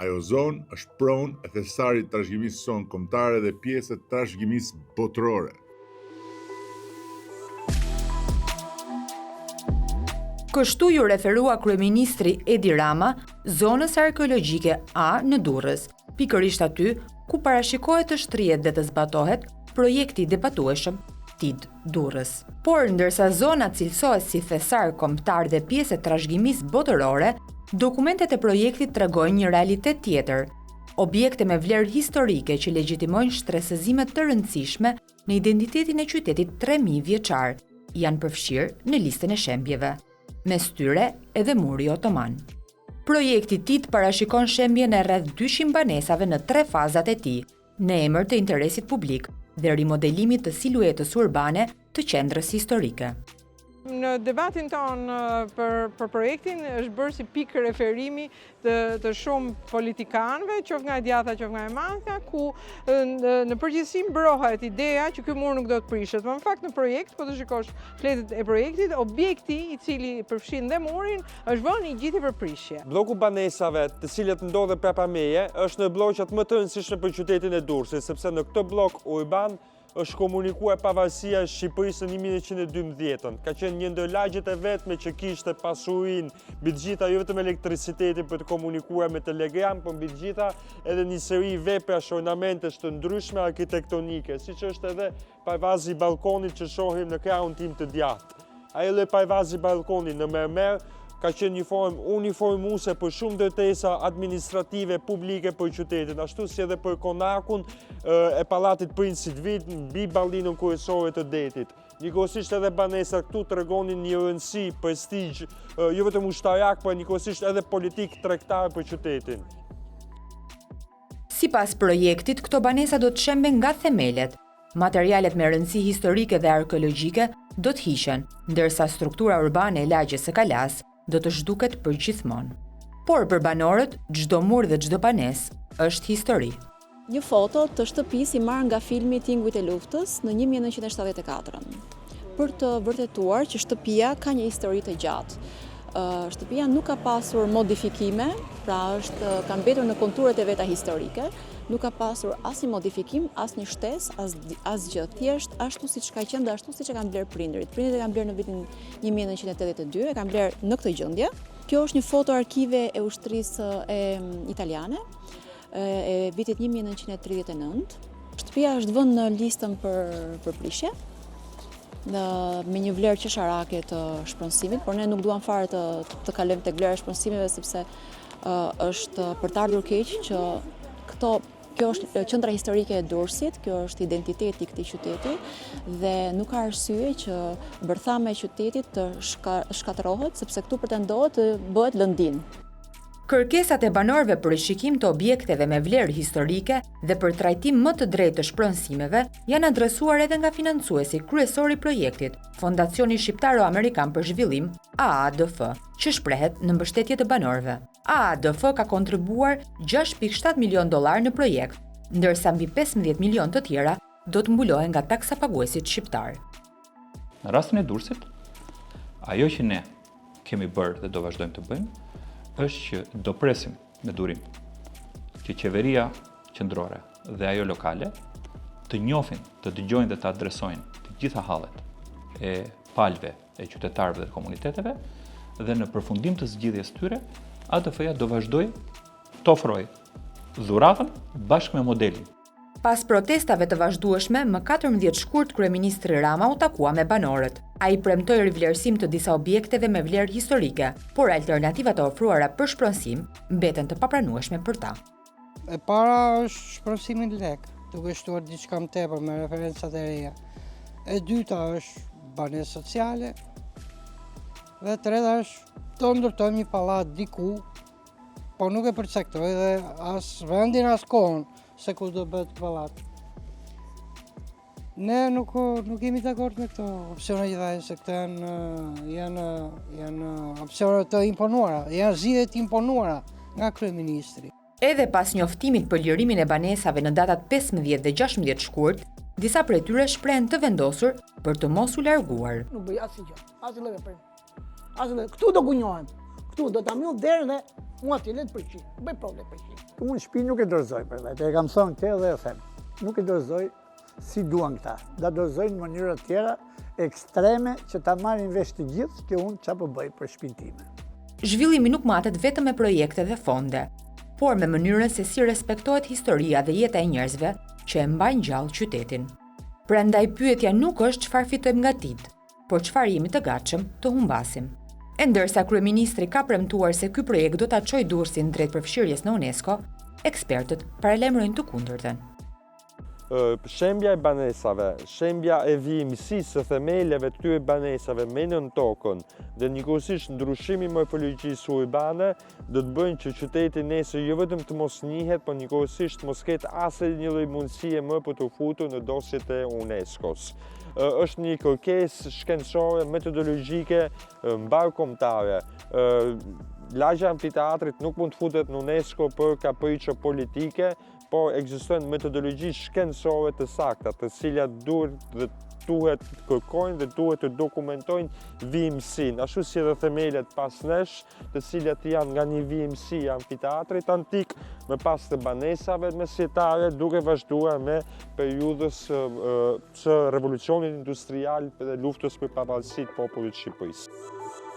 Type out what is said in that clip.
Ajo zonë është pronë e thesarit trashëgimisë sonë kombëtare dhe pjesë e trashëgimisë botërore. Kështu ju referua kryeministri Edi Rama zonës arkeologjike A në Durrës, pikërisht aty ku parashikohet të shtrihet dhe të zbatohet projekti i debatueshëm TID Durrës. Por ndërsa zona cilësohet si thesar kombëtar dhe pjesë e trashëgimisë botërore, dokumentet e projektit tregojnë një realitet tjetër. Objekte me vlerë historike që legjitimojnë shtresëzime të rëndësishme në identitetin e qytetit 3000 vjeçar janë përfshirë në listën e shembjeve. Mes tyre edhe muri otoman. Projekti TID parashikon shembjen e rreth 200 banesave në 3 fazat e tij, në emër të interesit publik dhe rimodelimit të siluetës urbane të qendrës historike. Në debatin tonë për projektin është bërë si pikë referimi të shumë politikanëve, qoftë nga e djatha, qoftë nga e madha, ku në përgjithësi mbrohet ideja që ky mur nuk do të prishet. Në fakt në projekt, po të shikosh fletët e projektit, objekti i cili përfshin dhe murin është vënë i gjithë për prishje. Bloku banesave, të cilët ndodhen prapa meje, është në bloqet më të rëndësishme për qytetin e Durrësit, sepse në këtë blok urban është komunikuar pavarësia e Shqipërisë në 1912. Ka qenë një ndër lagjet e vetme që kishte pasurinë mbi të gjitha jo vetëm elektricitetin për të komunikuar me telegram, por mbi të gjitha edhe një seri veprash ornamentesh të ndryshme arkitektonike, siç është edhe pajvazi i balkonit që shohim në krahun tim të djathtë. Ai lloj pajvazi i balkonit në mermer ka qenë një formë uniformuese për shumë ndërtesa administrative publike për qytetin, ashtu si edhe për konakun e Pallatit Princit Vit mbi ballinën kryesore të detit. Njëkohësisht edhe banesat këtu tregonin një rëndësi, prestigj, jo vetëm ushtarak, por njëkohësisht edhe politik tregtar për qytetin. Sipas projektit, këto banesa do të shemben nga themelet. Materialet me rëndësi historike dhe arkeologjike do të hiqen, ndërsa struktura urbane e lagjes së Kalas do të zhduket përgjithmonë. Por për banorët, çdo mur dhe çdo banesë është histori. Një foto të shtëpisë i marrë nga filmi Tingujt e luftës në 1974, për të vërtetuar që shtëpia ka një histori të gjatë. Shtëpia nuk ka pasur modifikime, pra ka mbetur në konturet e veta historike, nuk ka pasur asnjë modifikim, asnjë shtesë, asgjë, thjesht ashtu siç ka qenë dhe ashtu siç e kanë bler prindërit. Prindërit e kanë bler në vitin 1982, e kanë bler në këtë gjendje. Kjo është një foto arkive e ushtrisë italiane e vitit 1939. Shtëpia është vënë në listën për prishje, me një vlerë qesharake të shpronësimit, por ne nuk duam fare të kalojmë tek vlera e shpronësimeve sepse është për të ardhur keq që kjo është qendra historike e Durrësit, kjo është identiteti i këtij qyteti dhe nuk ka arsye që bërthama e qytetit të shkatërrohet sepse këtu pretendohet të bëhet lëndin. Kërkesat e banorëve për rishikim të objekteve me vlerë historike dhe për trajtim më të drejtë të shpronësimeve janë adresuar edhe nga financuesi kryesor i projektit, Fondacioni Shqiptaro-Amerikan për Zhvillim, AADF, që shprehet në mbështetje të banorëve. AADF ka kontribuar $6.7 milion në projekt, ndërsa mbi 15 milion të tjera do të mbulohen nga taksa paguesit shqiptar. Në rastin e Durrësit, ajo që ne kemi bërë dhe do vazhdojmë të bëjmë është që do presim me durim që qeveria qendrore dhe ajo lokale të njohin, të dëgjojnë dhe të adresojnë të gjitha hallet e palëve e qytetarëve dhe komuniteteve dhe në përfundim të zgjidhjes tyre, ADF-ja do vazhdoj të ofrojë dhuratën bashkë me modelin. Pas protestave të vazhdueshme, më 14 shkurt kryeministri Rama u takua me banorët. Ai premtoi rivlerësim të disa objekteve me vlerë historike, por alternativat e ofruara për shpronësim mbeten të papranueshme për ta. E para është shpronësimi në lek, duke shtuar diçka më tepër me referencat e reja. E dyta është banesë sociale dhe e treta është të ndërtojmë një pallat diku, po nuk e përcaktoj dhe as vendin as kohën se ku do bëhet pallat. Ne nuk jemi dakord me këto opsione gjithaj, se këto janë opsione të imponuara, janë zgjidhje të imponuara nga kryeministri. Edhe pas njoftimit për lirimin e banesave në datat 15 dhe 16 shkurt, disa prej tyre shprehen të vendosur për të mos u larguar. Nuk bëj asgjë, asgjë veprim. Këtu do gunjohem. Këtu do ta mbyll derën dhe Unë atje le të përqin, bëj pro le përqin. Unë shtëpi nuk e dorëzoj për vetë, e kam thonë te dhe e them. Nuk e dorëzoj si duan këta. Da dorëzoj në mënyra tjera ekstreme që ta marrin vesh të gjithë që unë çfarë po bëj për shtëpinë time. Zhvillimi nuk matet vetëm me projekte dhe fonde, por me mënyrën se si respektohet historia dhe jeta e njerëzve që e mbajnë gjallë qytetin. Prandaj pyetja nuk është çfarë fitojmë nga ditë, por çfarë jemi të gatshëm të humbasim. E ndërsa kryeministri ka premtuar se ky projekt do ta çojë Durrësin drejt përfshirjes në UNESCO, ekspertët paralajmërojnë të kundërtën. Shembja e banesave, shembja e vijimësisë së themeleve të këtyre banesave me nën tokën dhe njëkohësisht ndryshimi morfologjisë urbane do të bëjnë që qyteti nesër jo vetëm të mos njihet, por njëkohësisht mos ketë asnjë lloj mundësie më për të futur në dosjet e UNESCO-s. Është një kërkesë shkencore, metodologjike, mbarkombëtare. Lagja e amfiteatrit nuk mund të futet në UNESCO për kapriçe politike, por ekzistojnë metodologji shkencore të sakta, të cilat duhet të kërkojnë dhe duhet të dokumentojnë vijimësinë, ashtu si edhe themelet pas nesh, të cilat janë nga një vijimësi e amfiteatrit antik, me pas të banesave mesjetare, duke vazhduar me periudhës së revolucionit industrial dhe luftës për pavarësitë të popullit të Shqipërisë.